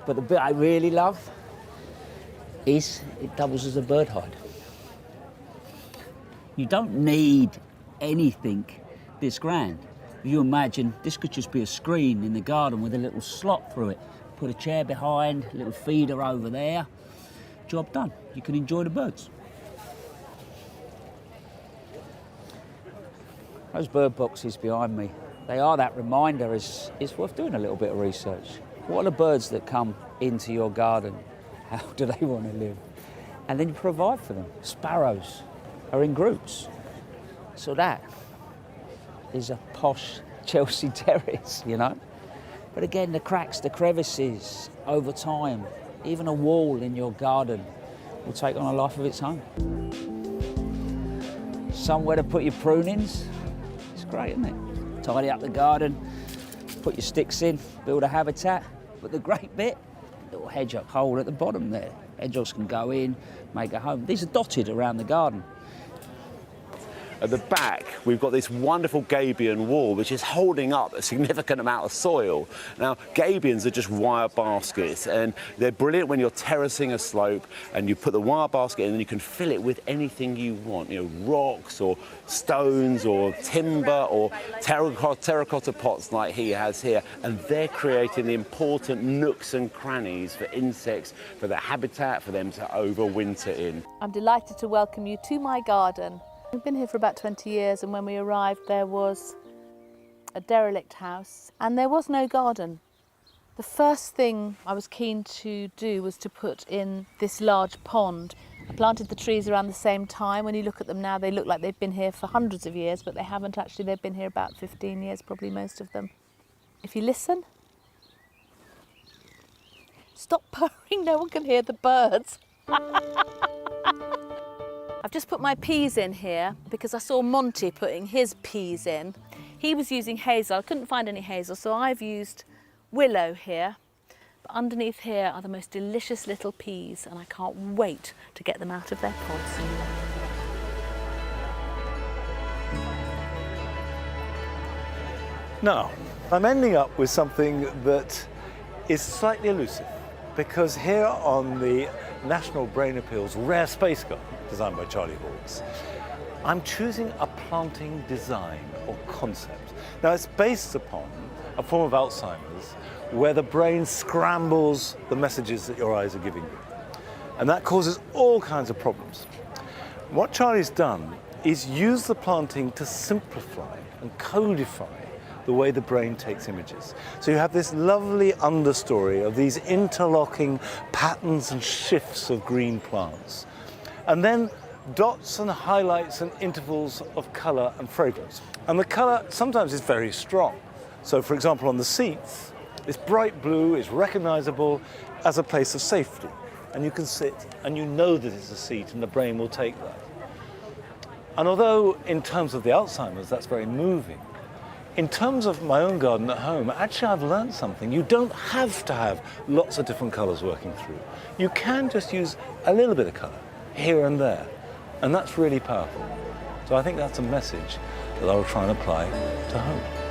But the bit I really love is it doubles as a bird hide. You don't need anything this grand. You imagine this could just be a screen in the garden with a little slot through it. Put a chair behind, a little feeder over there. Job done. You can enjoy the birds. Those bird boxes behind me, they are that reminder. It's worth doing a little bit of research. What are the birds that come into your garden? How do they want to live? And then you provide for them. Sparrows are in groups. So that is a posh Chelsea terrace, you know? But again, the cracks, the crevices, over time, even a wall in your garden will take on a life of its own. Somewhere to put your prunings, it's great, isn't it? Tidy up the garden, put your sticks in, build a habitat. But the great bit, little hedgehog hole at the bottom there. Hedgehogs can go in, make a home. These are dotted around the garden. At the back, we've got this wonderful gabion wall, which is holding up a significant amount of soil. Now, gabions are just wire baskets, and they're brilliant when you're terracing a slope, and you put the wire basket in, and you can fill it with anything you want, you know, rocks or stones or timber or terracotta pots like he has here, and they're creating the important nooks and crannies for insects, for their habitat, for them to overwinter in. I'm delighted to welcome you to my garden. We've been here for about 20 years, and when we arrived there was a derelict house and there was no garden. The first thing I was keen to do was to put in this large pond. I planted the trees around the same time. When you look at them now, they look like they've been here for hundreds of years, but they haven't actually. They've been here about 15 years, probably most of them. If you listen, stop purring, no one can hear the birds. I've just put my peas in here because I saw Monty putting his peas in. He was using hazel. I couldn't find any hazel, so I've used willow here. But underneath here are the most delicious little peas, and I can't wait to get them out of their pods. Now, I'm ending up with something that is slightly elusive, because here on the National Brain Appeals Rare Space Garden, designed by Charlie Hawkes, I'm choosing a planting design or concept. Now, it's based upon a form of Alzheimer's where the brain scrambles the messages that your eyes are giving you. And that causes all kinds of problems. What Charlie's done is use the planting to simplify and codify the way the brain takes images. So you have this lovely understory of these interlocking patterns and shifts of green plants. And then dots and highlights and intervals of colour and fragrance. And the colour sometimes is very strong. So for example, on the seats, this bright blue is recognisable as a place of safety. And you can sit and you know that it's a seat and the brain will take that. And although in terms of the Alzheimer's, that's very moving, in terms of my own garden at home, actually I've learned something. You don't have to have lots of different colours working through. You can just use a little bit of colour here and there, and that's really powerful. So I think that's a message that I'll try and apply to home.